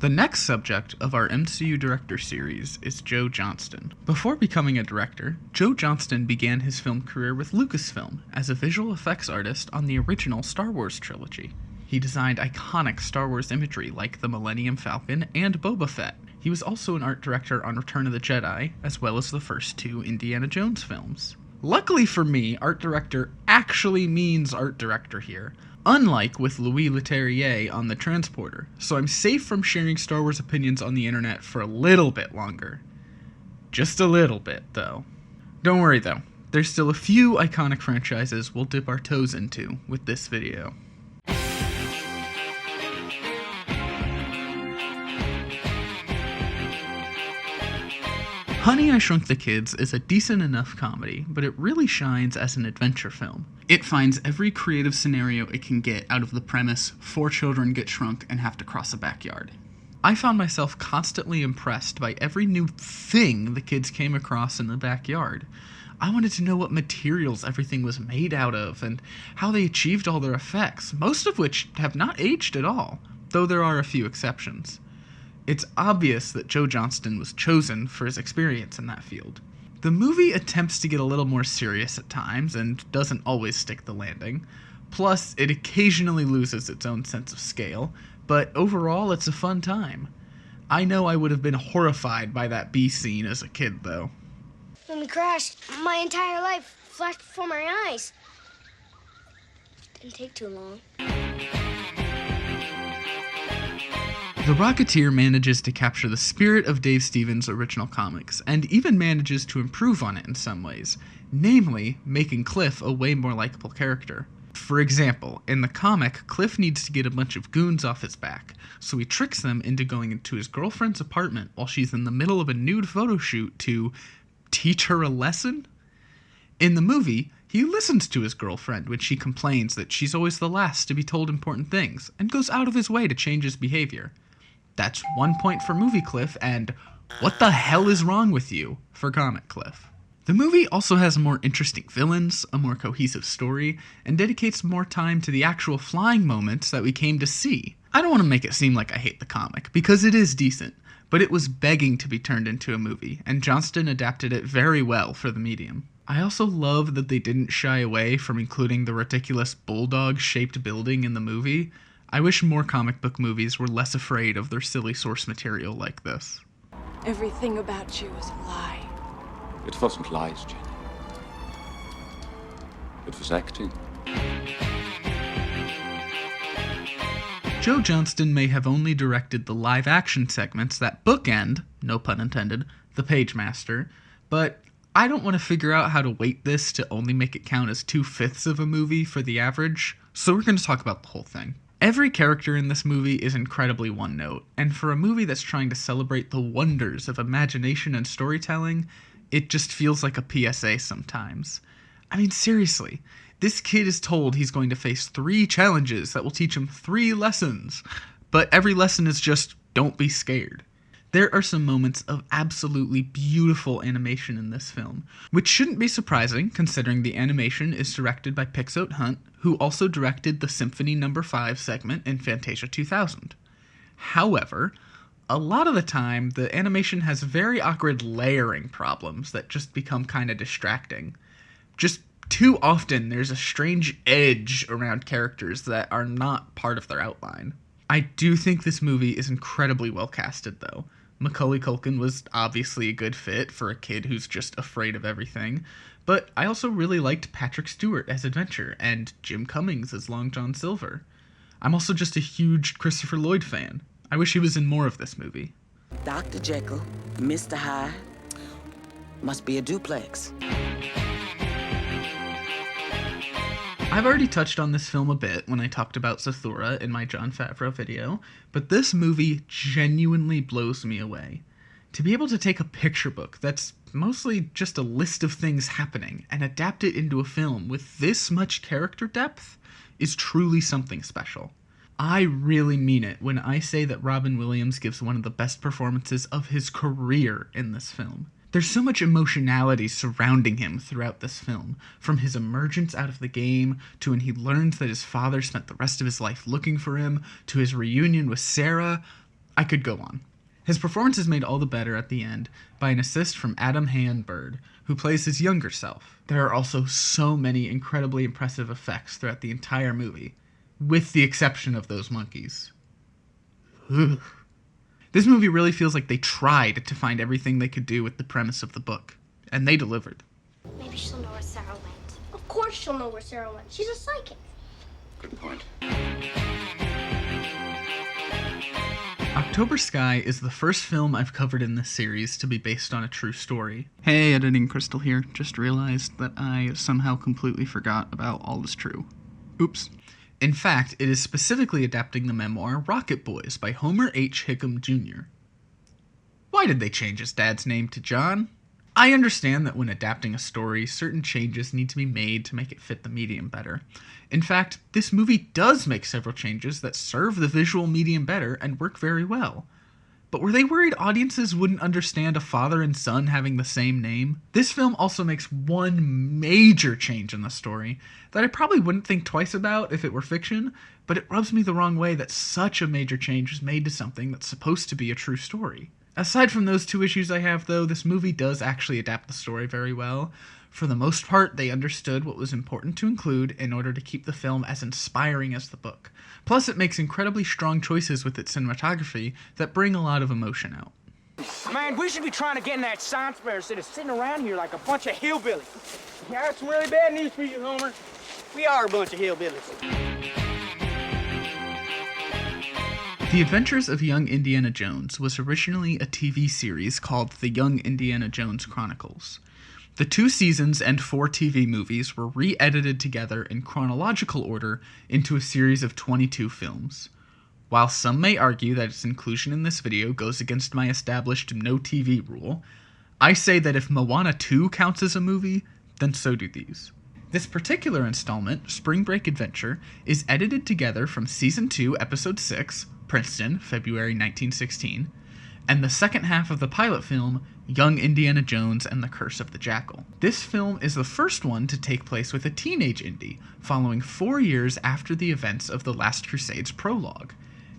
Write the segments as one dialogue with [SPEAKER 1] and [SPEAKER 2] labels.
[SPEAKER 1] The next subject of our MCU director series is Joe Johnston. Before becoming a director, Joe Johnston began his film career with Lucasfilm as a visual effects artist on the original Star Wars trilogy. He designed iconic Star Wars imagery like the Millennium Falcon and Boba Fett. He was also an art director on Return of the Jedi, as well as the first 2 Indiana Jones films. Luckily for me, art director actually means art director here, unlike with Louis Leterrier on The Transporter, so I'm safe from sharing Star Wars opinions on the internet for a little bit longer. Just a little bit, though. Don't worry though, there's still a few iconic franchises we'll dip our toes into with this video. Honey, I Shrunk the Kids is a decent enough comedy, but it really shines as an adventure film. It finds every creative scenario it can get out of the premise 4 children get shrunk and have to cross a backyard. I found myself constantly impressed by every new thing the kids came across in the backyard. I wanted to know what materials everything was made out of and how they achieved all their effects, most of which have not aged at all, though there are a few exceptions. It's obvious that Joe Johnston was chosen for his experience in that field. The movie attempts to get a little more serious at times and doesn't always stick the landing. Plus, it occasionally loses its own sense of scale, but overall it's a fun time. I know I would have been horrified by that bee scene as a kid, though.
[SPEAKER 2] When we crashed, my entire life flashed before my eyes. Didn't take too long.
[SPEAKER 1] The Rocketeer manages to capture the spirit of Dave Stevens' original comics, and even manages to improve on it in some ways, namely, making Cliff a way more likable character. For example, in the comic, Cliff needs to get a bunch of goons off his back, so he tricks them into going into his girlfriend's apartment while she's in the middle of a nude photo shoot to teach her a lesson? In the movie, he listens to his girlfriend when she complains that she's always the last to be told important things, and goes out of his way to change his behavior. That's 1 point for Movie Cliff, and what the hell is wrong with you for Comic Cliff. The movie also has more interesting villains, a more cohesive story, and dedicates more time to the actual flying moments that we came to see. I don't want to make it seem like I hate the comic, because it is decent, but it was begging to be turned into a movie, and Johnston adapted it very well for the medium. I also love that they didn't shy away from including the ridiculous bulldog-shaped building in the movie. I wish more comic book movies were less afraid of their silly source material like this.
[SPEAKER 3] Everything about you is a lie.
[SPEAKER 4] It wasn't lies, Jenny. It was acting.
[SPEAKER 1] Joe Johnston may have only directed the live-action segments that bookend, no pun intended, the Pagemaster, but I don't want to figure out how to weight this to only make it count as 2/5 of a movie for the average, so we're going to talk about the whole thing. Every character in this movie is incredibly one-note, and for a movie that's trying to celebrate the wonders of imagination and storytelling, it just feels like a PSA sometimes. I mean, seriously, this kid is told he's going to face 3 challenges that will teach him 3 lessons, but every lesson is just, don't be scared. There are some moments of absolutely beautiful animation in this film, which shouldn't be surprising considering the animation is directed by Pixote Hunt, who also directed the Symphony No. 5 segment in Fantasia 2000. However, a lot of the time, the animation has very awkward layering problems that just become kind of distracting. Just too often, there's a strange edge around characters that are not part of their outline. I do think this movie is incredibly well casted, though. Macaulay Culkin was obviously a good fit for a kid who's just afraid of everything, but I also really liked Patrick Stewart as Adventure and Jim Cummings as Long John Silver. I'm also just a huge Christopher Lloyd fan. I wish he was in more of this movie.
[SPEAKER 5] Dr. Jekyll, Mr. Hyde, must be a duplex.
[SPEAKER 1] I've already touched on this film a bit when I talked about Zathura in my Jon Favreau video, but this movie genuinely blows me away. To be able to take a picture book that's mostly just a list of things happening and adapt it into a film with this much character depth is truly something special. I really mean it when I say that Robin Williams gives one of the best performances of his career in this film. There's so much emotionality surrounding him throughout this film, from his emergence out of the game, to when he learns that his father spent the rest of his life looking for him, to his reunion with Sarah. I could go on. His performance is made all the better at the end by an assist from Adam Bird, who plays his younger self. There are also so many incredibly impressive effects throughout the entire movie, with the exception of those monkeys. Ugh. This movie really feels like they tried to find everything they could do with the premise of the book, and they delivered.
[SPEAKER 2] Maybe she'll know where Sarah went. Of course she'll know where Sarah went. She's a psychic.
[SPEAKER 4] Good point.
[SPEAKER 1] October Sky is the first film I've covered in this series to be based on a true story. Hey, Editing Crystal here. Just realized that I somehow completely forgot about All Is True. Oops. In fact, it is specifically adapting the memoir Rocket Boys by Homer H. Hickam Jr. Why did they change his dad's name to John? I understand that when adapting a story, certain changes need to be made to make it fit the medium better. In fact, this movie does make several changes that serve the visual medium better and work very well. But were they worried audiences wouldn't understand a father and son having the same name? This film also makes one major change in the story that I probably wouldn't think twice about if it were fiction, but it rubs me the wrong way that such a major change was made to something that's supposed to be a true story. Aside from those two issues I have, though, this movie does actually adapt the story very well. For the most part, they understood what was important to include in order to keep the film as inspiring as the book. Plus, it makes incredibly strong choices with its cinematography that bring a lot of emotion out.
[SPEAKER 6] Man, we should be trying to get in that science fair instead of sitting around here like a bunch of hillbillies. I have some really bad news for you, Homer. We are a bunch of hillbillies.
[SPEAKER 1] The Adventures of Young Indiana Jones was originally a TV series called The Young Indiana Jones Chronicles. The 2 seasons and 4 TV movies were re-edited together in chronological order into a series of 22 films. While some may argue that its inclusion in this video goes against my established no TV rule, I say that if Moana 2 counts as a movie, then so do these. This particular installment, Spring Break Adventure, is edited together from Season 2, Episode 6, Princeton, February 1916, and the second half of the pilot film, Young Indiana Jones and the Curse of the Jackal. This film is the first one to take place with a teenage Indy, following 4 years after the events of The Last Crusade's prologue.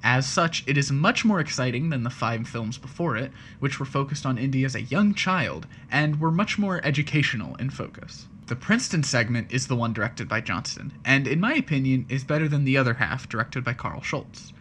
[SPEAKER 1] As such, it is much more exciting than the 5 films before it, which were focused on Indy as a young child, and were much more educational in focus. The Princeton segment is the one directed by Johnston, and in my opinion is better than the other half, directed by Carl Schultz.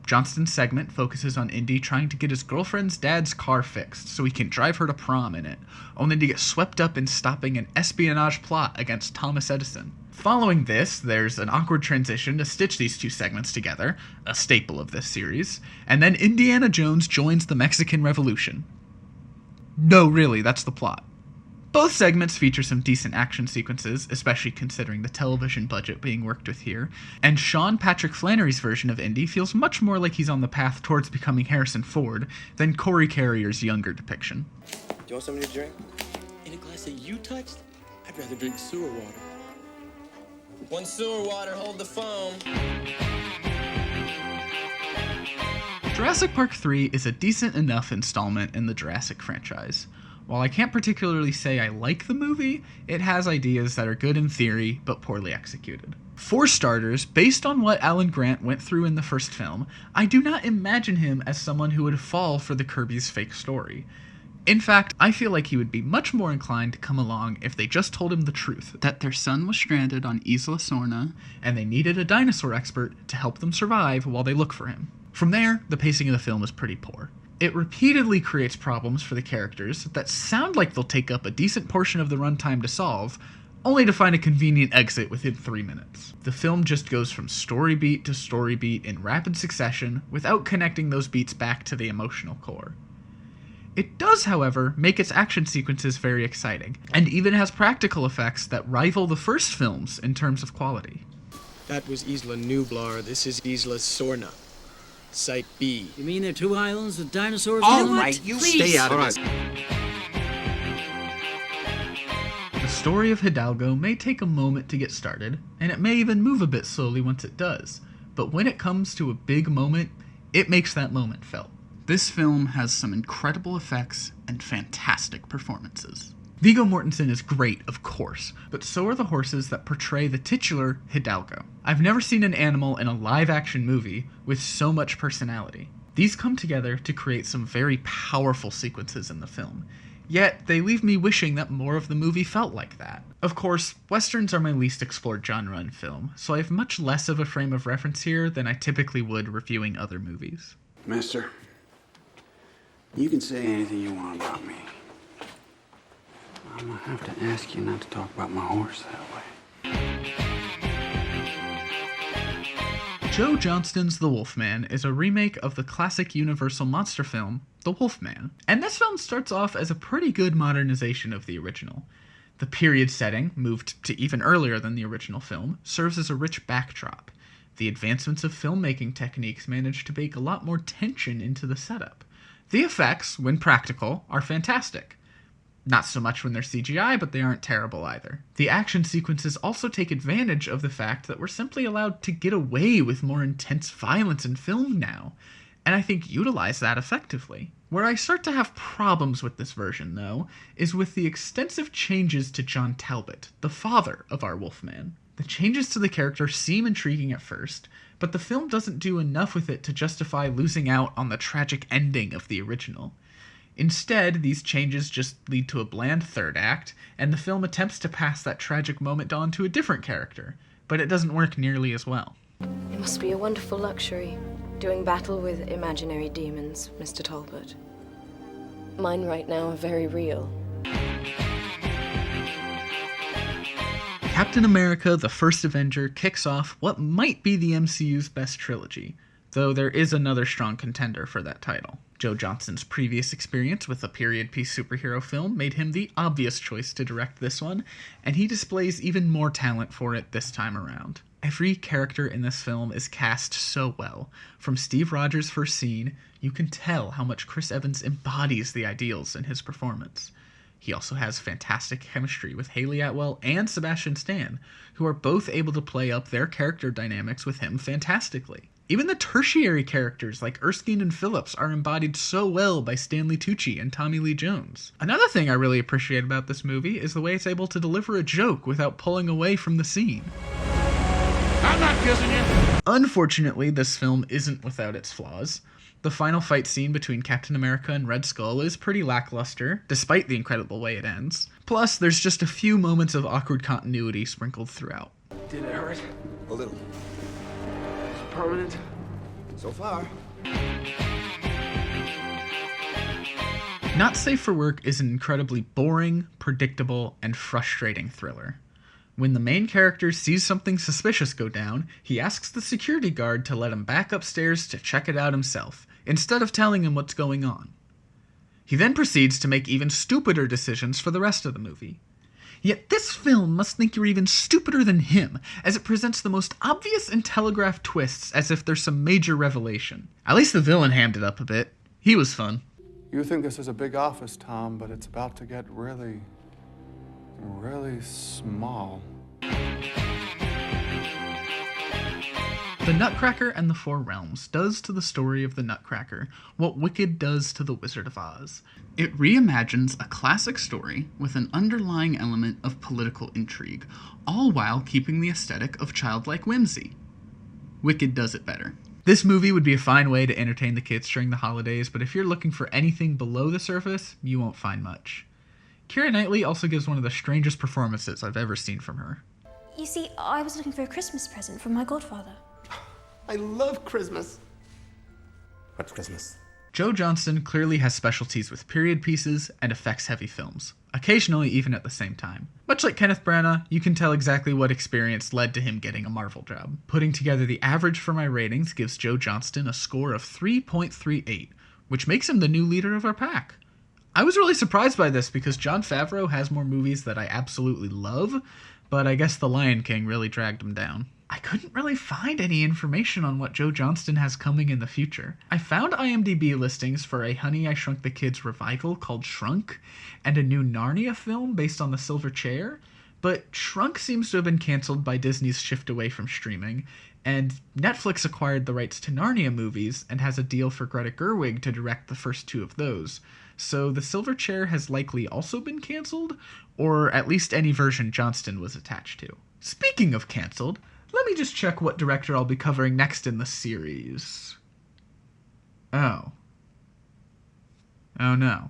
[SPEAKER 1] Johnston's segment focuses on Indy trying to get his girlfriend's dad's car fixed so he can drive her to prom in it, only to get swept up in stopping an espionage plot against Thomas Edison. Following this, there's an awkward transition to stitch these 2 segments together, a staple of this series, and then Indiana Jones joins the Mexican Revolution. No, really, that's the plot. Both segments feature some decent action sequences, especially considering the television budget being worked with here, and Sean Patrick Flannery's version of Indy feels much more like he's on the path towards becoming Harrison Ford than Corey Carrier's younger depiction.
[SPEAKER 7] You want something to drink?
[SPEAKER 8] In a glass that you touched? I'd rather drink sewer water.
[SPEAKER 7] One sewer water, hold the foam.
[SPEAKER 1] Jurassic Park III is a decent enough installment in the Jurassic franchise. While I can't particularly say I like the movie, it has ideas that are good in theory, but poorly executed. For starters, based on what Alan Grant went through in the first film, I do not imagine him as someone who would fall for the Kirby's fake story. In fact, I feel like he would be much more inclined to come along if they just told him the truth, that their son was stranded on Isla Sorna, and they needed a dinosaur expert to help them survive while they look for him. From there, the pacing of the film is pretty poor. It repeatedly creates problems for the characters that sound like they'll take up a decent portion of the runtime to solve, only to find a convenient exit within 3 minutes. The film just goes from story beat to story beat in rapid succession without connecting those beats back to the emotional core. It does, however, make its action sequences very exciting, and even has practical effects that rival the first films in terms of quality.
[SPEAKER 9] That was Isla Nublar, this is Isla Sorna. Site B.
[SPEAKER 10] You mean there are 2 islands with dinosaurs?
[SPEAKER 5] All right, you
[SPEAKER 9] Stay out of this.
[SPEAKER 1] The story of Hidalgo may take a moment to get started, and it may even move a bit slowly once it does, but when it comes to a big moment, it makes that moment felt. This film has some incredible effects and fantastic performances. Viggo Mortensen is great, of course, but so are the horses that portray the titular Hidalgo. I've never seen an animal in a live-action movie with so much personality. These come together to create some very powerful sequences in the film, yet they leave me wishing that more of the movie felt like that. Of course, westerns are my least explored genre in film, so I have much less of a frame of reference here than I typically would reviewing other movies.
[SPEAKER 11] Mister, you can say anything you want about me. I'm gonna have to ask you not to talk about my horse that way.
[SPEAKER 1] Joe Johnston's The Wolfman is a remake of the classic Universal monster film, The Wolfman. And this film starts off as a pretty good modernization of the original. The period setting, moved to even earlier than the original film, serves as a rich backdrop. The advancements of filmmaking techniques manage to bake a lot more tension into the setup. The effects, when practical, are fantastic. Not so much when they're CGI, but they aren't terrible either. The action sequences also take advantage of the fact that we're simply allowed to get away with more intense violence in film now, and I think utilize that effectively. Where I start to have problems with this version, though, is with the extensive changes to John Talbot, the father of our Wolfman. The changes to the character seem intriguing at first, but the film doesn't do enough with it to justify losing out on the tragic ending of the original. Instead, these changes just lead to a bland third act, and the film attempts to pass that tragic moment on to a different character, but it doesn't work nearly as well.
[SPEAKER 12] It must be a wonderful luxury, doing battle with imaginary demons, Mr. Talbot. Mine right now are very real.
[SPEAKER 1] Captain America: The First Avenger kicks off what might be the MCU's best trilogy, though there is another strong contender for that title. Joe Johnston's previous experience with a period piece superhero film made him the obvious choice to direct this one, and he displays even more talent for it this time around. Every character in this film is cast so well. From Steve Rogers' first scene, you can tell how much Chris Evans embodies the ideals in his performance. He also has fantastic chemistry with Haley Atwell and Sebastian Stan, who are both able to play up their character dynamics with him fantastically. Even the tertiary characters like Erskine and Phillips are embodied so well by Stanley Tucci and Tommy Lee Jones. Another thing I really appreciate about this movie is the way it's able to deliver a joke without pulling away from the scene. I'm not kissing you! Unfortunately, this film isn't without its flaws. The final fight scene between Captain America and Red Skull is pretty lackluster, despite the incredible way it ends. Plus, there's just a few moments of awkward continuity sprinkled throughout.
[SPEAKER 13] Did it hurt? A little. Permanent? So far.
[SPEAKER 1] Not Safe for Work is an incredibly boring, predictable, and frustrating thriller. When the main character sees something suspicious go down, he asks the security guard to let him back upstairs to check it out himself, instead of telling him what's going on. He then proceeds to make even stupider decisions for the rest of the movie. Yet this film must think you're even stupider than him, as it presents the most obvious and telegraphed twists as if there's some major revelation. At least the villain hammed it up a bit. He was fun.
[SPEAKER 14] You think this is a big office, Tom, but it's about to get really small.
[SPEAKER 1] The Nutcracker and the Four Realms does to the story of the Nutcracker what Wicked does to the Wizard of Oz. It reimagines a classic story with an underlying element of political intrigue, all while keeping the aesthetic of childlike whimsy. Wicked does it better. This movie would be a fine way to entertain the kids during the holidays, but if you're looking for anything below the surface, you won't find much. Keira Knightley also gives one of the strangest performances I've ever seen from her.
[SPEAKER 15] You see, I was looking for a Christmas present from my godfather.
[SPEAKER 13] I love Christmas. What's Christmas?
[SPEAKER 1] Joe Johnston clearly has specialties with period pieces and effects-heavy films, occasionally even at the same time. Much like Kenneth Branagh, you can tell exactly what experience led to him getting a Marvel job. Putting together the average for my ratings gives Joe Johnston a score of 3.38, which makes him the new leader of our pack. I was really surprised by this because Jon Favreau has more movies that I absolutely love, but I guess The Lion King really dragged him down. I couldn't really find any information on what Joe Johnston has coming in the future. I found IMDb listings for a Honey, I Shrunk the Kids revival called Shrunk, and a new Narnia film based on the Silver Chair, but Shrunk seems to have been cancelled by Disney's shift away from streaming, and Netflix acquired the rights to Narnia movies and has a deal for Greta Gerwig to direct the first two of those. So the Silver Chair has likely also been cancelled, or at least any version Johnston was attached to. Speaking of cancelled, let me just check what director I'll be covering next in the series. Oh. Oh no.